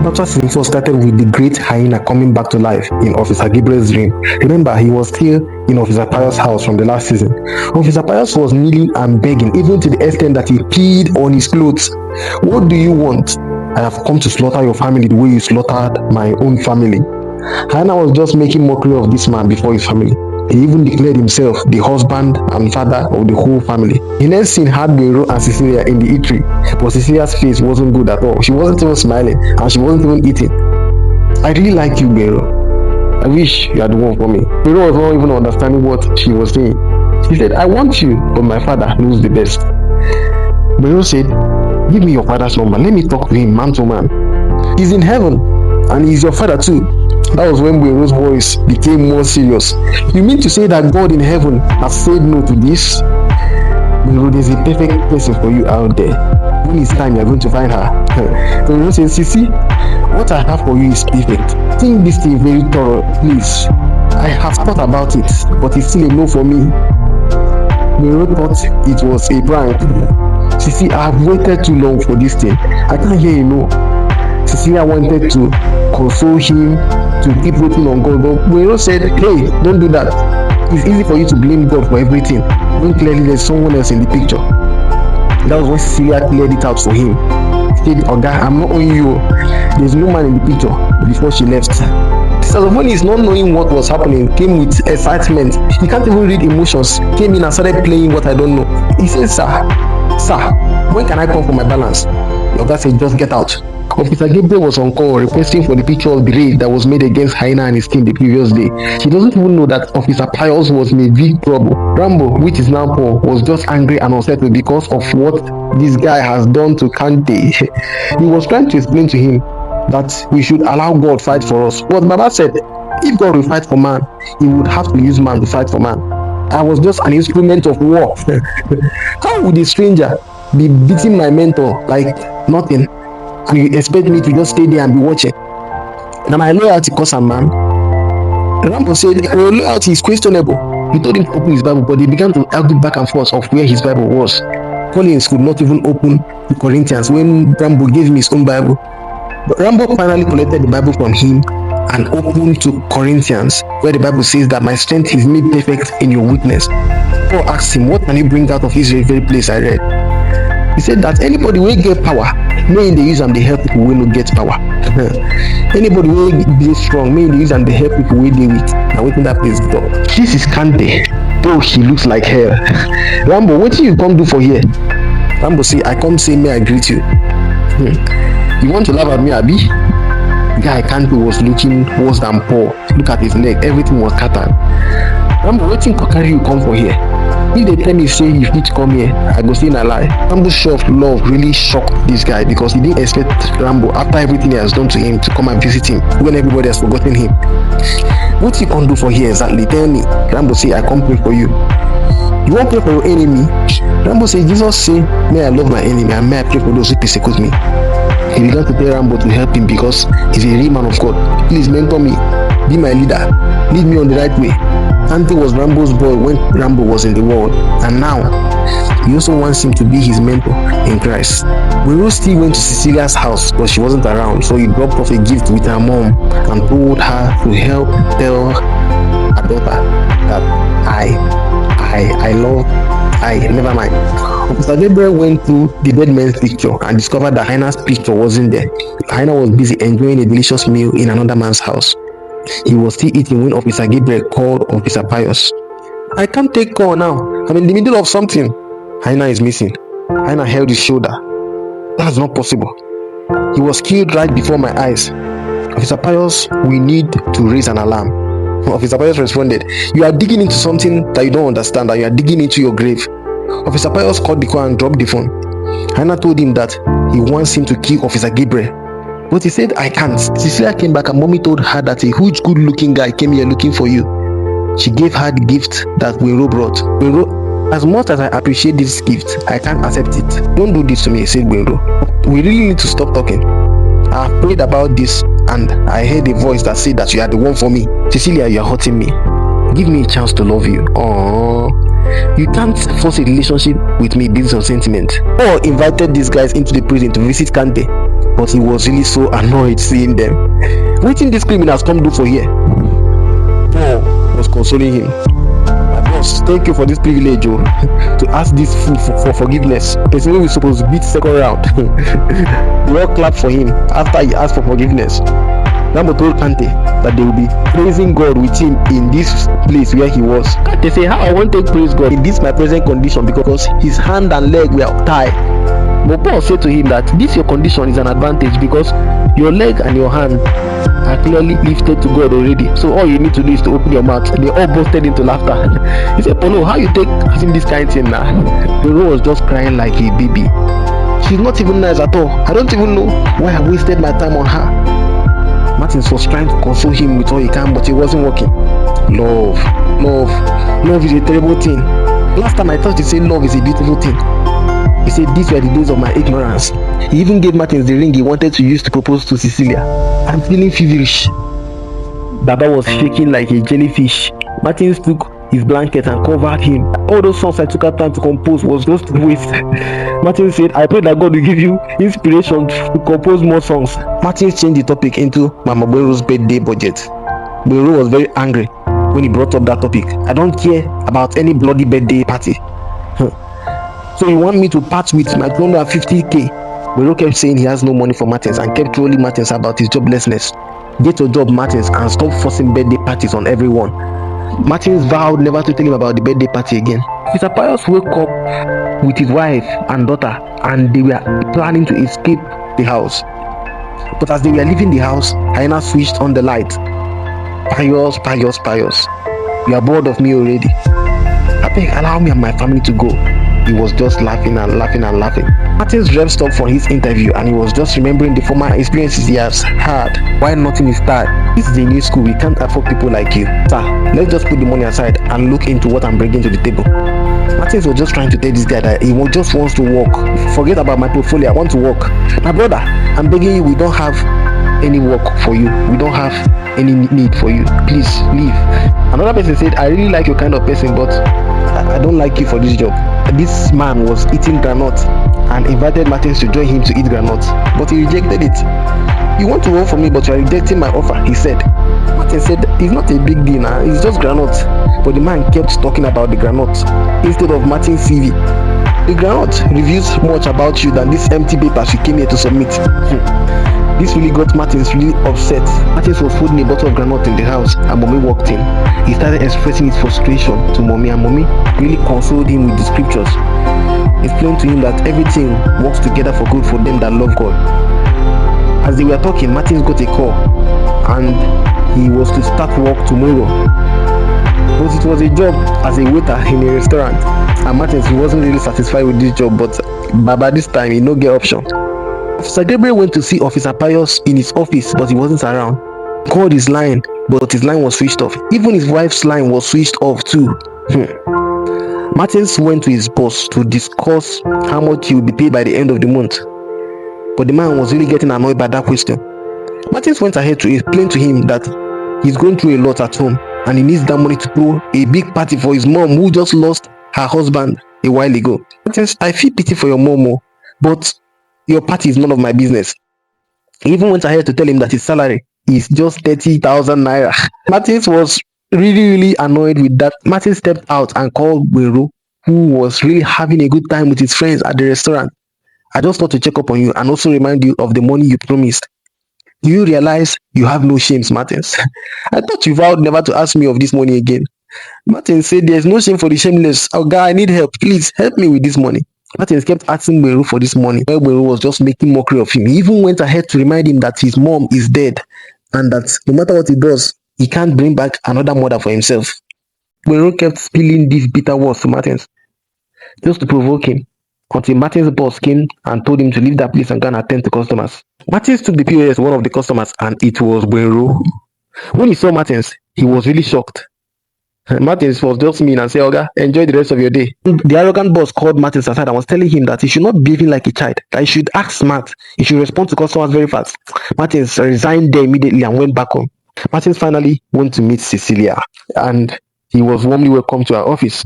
Abattoir season 4 started with the great hyena coming back to life in Officer Gabriel's dream. Remember, he was still in Officer Pius' house from the last season. Officer Pius was kneeling and begging, even to the extent that he peed on his clothes. What do you want? I have come to slaughter your family the way you slaughtered my own family. Hyena was just making mockery of this man before his family. He even declared himself the husband and father of the whole family. The next scene had Bero and Cecilia in the eatery, but Cecilia's face wasn't good at all. She wasn't even smiling, and she wasn't even eating. I really like you, Bero. I wish you had the one for me. Bero was not even understanding what she was saying. She said, I want you, but my father knows the best. Bero said, give me your father's number. Let me talk to him man to man. He's in heaven, and he's your father too. That was when Bero's voice became more serious. You mean to say that God in heaven has said no to this? Bero, there's a perfect person for you out there. When it's time, you're going to find her. Bero said, Sisi, what I have for you is perfect. Think this thing very thorough, please. I have thought about it, but it's still a no for me. Bero thought it was a prank. Sisi, I have waited too long for this thing. I can't hear a no. Cecilia wanted to console him, to keep waiting on God, but Bero said, hey, don't do that. It's easy for you to blame God for everything when clearly there's someone else in the picture. That was when Cecilia cleared it out for him. She said, oh God, I'm not owing you. There's no man in the picture before she left. Salomon is not knowing what was happening, came with excitement. He can't even read emotions. Came in and started playing what I don't know. He said, sir, when can I come for my balance? Your guy said, just get out. Officer Gabriel was on call requesting for the picture of the raid that was made against Hyena and his team the previous day. She doesn't even know that Officer Pius was in a big trouble. Rambo, which is now Paul, was just angry and unsettled because of what this guy has done to Kante. He was trying to explain to him that we should allow God fight for us. But Baba said, if God will fight for man, he would have to use man to fight for man. I was just an instrument of war. How would a stranger be beating my mentor like nothing? And you expect me to just stay there and be watching? Now my loyalty costs a man. Rambo said, your loyalty is questionable. He told him to open his Bible, but they began to argue back and forth of where his Bible was. Collins could not even open the Corinthians when Rambo gave him his own Bible. But Rambo finally collected the Bible from him and opened to Corinthians, where the Bible says that my strength is made perfect in your weakness. Paul asked him, what can you bring out of this very place I read? He said that anybody will get power, may they use and they help people will not get power. Anybody will be strong, may they use and they help people will be weak. Now wait till that place door. This is Kante, though he looks like hell. Rambo, what do you come do for here? Rambo say, I come say may I greet you. You want to laugh at me, Abi? Guy Kante was looking worse than Paul. Look at his leg, everything was scattered. Rambo, what thing carry you come for here? If they tell me say you fit come here, I go say na lie. Rambo's show of love really shocked this guy because he didn't expect Rambo, after everything he has done to him, to come and visit him when everybody has forgotten him. What you can do for here exactly? Tell me. Rambo say, I come pray for you. You want to pray for your enemy? Rambo say, Jesus say, may I love my enemy and may I pray for those who persecute me. He began to tell Rambo to help him because he's a real man of God. Please mentor me, be my leader, lead me on the right way. Kante was Rambo's boy when Rambo was in the world, and now he also wants him to be his mentor in Christ. Bero still went to Cecilia's house, but she wasn't around, so he dropped off a gift with her mom and told her to help tell her daughter that never mind. Officer Gabriel went through the dead man's picture and discovered that Hyena's picture wasn't there. Hyena was busy enjoying a delicious meal in another man's house. He was still eating when Officer Gabriel called Officer Pius. I can't take call now. I'm in the middle of something. Hyena is missing. Hyena held his shoulder. That's not possible. He was killed right before my eyes. Officer Pius, we need to raise an alarm. Officer Pius responded, you are digging into something that you don't understand, and you are digging into your grave. Officer Pius called the call and dropped the phone. Hyena told him that he wants him to kill Officer Gabriel. But he said, I can't. Cecilia came back and mommy told her that a huge good looking guy came here looking for you. She gave her the gift that Bero brought. Bero, as much as I appreciate this gift, I can't accept it. Don't do this to me, said Bero. We really need to stop talking. I have prayed about this and I heard a voice that said that you are the one for me. Cecilia, you are hurting me. Give me a chance to love you. Aww. You can't force a relationship with me based on sentiment. Paul invited these guys into the prison to visit Kante. but he was really so annoyed seeing them. Wetin dis criminals come do for here? Paul was consoling him. My boss, thank you for this privilege to ask this fool for forgiveness. Person wey we suppose beat second round. We all clap for him after he asked for forgiveness. Rambo told Kante that they will be praising God with him in this place where he was. Kante say, how I wan take praise God in this my present condition because his hand and leg were tied. But Paul said to him that this your condition is an advantage because your leg and your hand are clearly lifted to God already. So all you need to do is to open your mouth. They all busted into laughter. He said, Polo, how you take asking this kind of thing now? The girl was just crying like a baby. She's not even nice at all. I don't even know why I wasted my time on her. Martins was trying to console him with all he can, but it wasn't working. Love is a terrible thing. Last time I thought he said love is a beautiful thing. He said these were the days of my ignorance. He even gave Martins the ring he wanted to use to propose to Cecilia. I'm feeling feverish. Baba was shaking like a jellyfish. Martins took his blanket and covered him. All those songs I took out time to compose was just a waste. Martins said, I pray that God will give you inspiration to compose more songs. Martins changed the topic into Mama Boyro's birthday budget. Boyro was very angry when he brought up that topic. I don't care about any bloody birthday party. So you want me to part with my 250k? Boyro kept saying he has no money for Martins and kept trolling Martins about his joblessness. Get your job, Martins, and stop forcing birthday parties on everyone. Martins vowed never to tell him about the birthday party again. Mr. Pius woke up with his wife and daughter and they were planning to escape the house. But as they were leaving the house, Hyena switched on the light. Pius. You are bored of me already. I beg, allow me and my family to go. He was just laughing. Martins rev stopped for his interview and he was just remembering the former experiences he has had. Why not in his time? This is a new school, we can't afford people like you. Sir, let's just put the money aside and look into what I'm bringing to the table. Martins was just trying to tell this guy that he just wants to work. Forget about my portfolio, I want to work. My brother, I'm begging you, we don't have any work for you. We don't have any need for you. Please leave. Another person said, I really like your kind of person, but I don't like you for this job. This man was eating granite and invited Martins to join him to eat granite, but he rejected it. You want to work for me, but you are rejecting my offer, he said. Martins said, it's not a big deal now, it's just granite. But the man kept talking about the granite instead of Martins' CV. The granite reveals much about you than this empty papers you came here to submit. This really got Martins really upset. Martins was holding a bottle of granite in the house and Mommy walked in. He started expressing his frustration to Mommy and Mommy really consoled him with the scriptures. Explained to him that everything works together for good for them that love God. As they were talking, Martins got a call and he was to start work tomorrow. But it was a job as a waiter in a restaurant and Martins, he wasn't really satisfied with this job, but Baba this time he no get option. Officer Gabriel went to see Officer Pius in his office, but he wasn't around. He called his line, but his line was switched off. Even his wife's line was switched off too. Martins went to his boss to discuss how much he would be paid by the end of the month. But the man was really getting annoyed by that question. Martins went ahead to explain to him that he's going through a lot at home and he needs that money to throw a big party for his mom who just lost her husband a while ago. Martins, I feel pity for your mom, but your party is none of my business. He even went ahead to tell him that his salary is just 30,000 naira. Martins was really annoyed with that. Martins stepped out and called Boyro, who was really having a good time with his friends at the restaurant. I just thought to check up on you and also remind you of the money you promised. Do you realize you have no shame, Martins? I thought you vowed never to ask me of this money again. Martins said there's no shame for the shameless. Oh God, I need help. Please help me with this money. Martins kept asking Boyro for this money, while Boyro was just making mockery of him. He even went ahead to remind him that his mom is dead and that no matter what he does, he can't bring back another mother for himself. Boyro kept spilling these bitter words to Martins just to provoke him until Martins' boss came and told him to leave that place and go and attend to customers. Martins took the POS to one of the customers and it was Boyro. When he saw Martins, he was really shocked. Martins was just mean and said, Oga, enjoy the rest of your day. The arrogant boss called Martins aside and was telling him that he should not be behaving like a child, that he should act smart, he should respond to customers very fast. Martins resigned there immediately and went back home. Martins finally went to meet Cecilia and he was warmly welcomed to her office.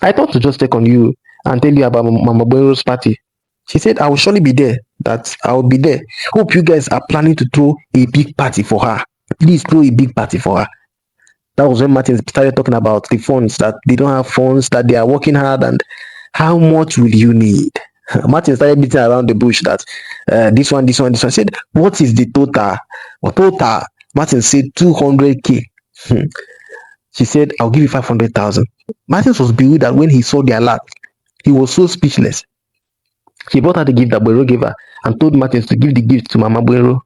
I thought to just check on you and tell you about Mama Boyro's party. She said, I will surely be there. That I will be there. Hope you guys are planning to throw a big party for her. Please throw a big party for her. That was when Martin started talking about the funds, that they don't have funds, that they are working hard, and how much will you need? Martin started beating around the bush that this one, this one, this one. I said, what is the total? Or total? Martin said 200k. She said, I'll give you 500,000. Martin was bewildered when he saw the alert. He was so speechless. She brought her the gift that Buero gave her and told Martins to give the gift to Mama Buero.